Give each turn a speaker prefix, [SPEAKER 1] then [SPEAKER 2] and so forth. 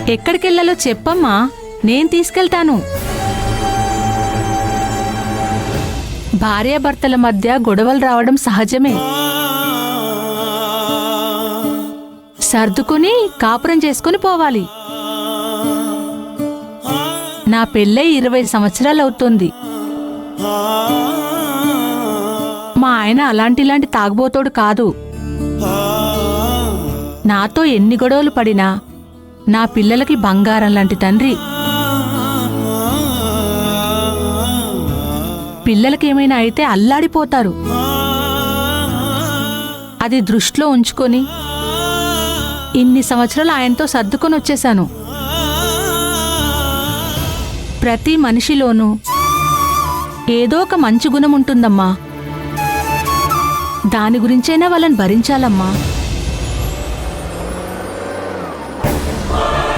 [SPEAKER 1] ఎక్కడికెళ్లాలో చెప్పమ్మా, నేను తీసుకెళ్తాను. భార్యాభర్తల మధ్య గొడవలు రావడం సహజమే. సర్దుకుని కాపురం చేసుకుని పోవాలి. నా పెళ్ళై 20 సంవత్సరాలవుతుంది. మా ఆయన అలాంటి తాగుబోతోడు కాదు. నాతో ఎన్ని గొడవలు పడినా నా పిల్లలకి బంగారం లాంటి తండ్రి. పిల్లలకేమైనా అయితే అల్లాడిపోతారు. అది దృష్టిలో ఉంచుకొని ఇన్ని సంవత్సరాలు ఆయనతో సర్దుకొని వచ్చేశాను. ప్రతి మనిషిలోనూ ఏదో ఒక మంచి గుణం ఉంటుందమ్మా. దాని గురించైనా వాళ్ళని భరించాలమ్మా.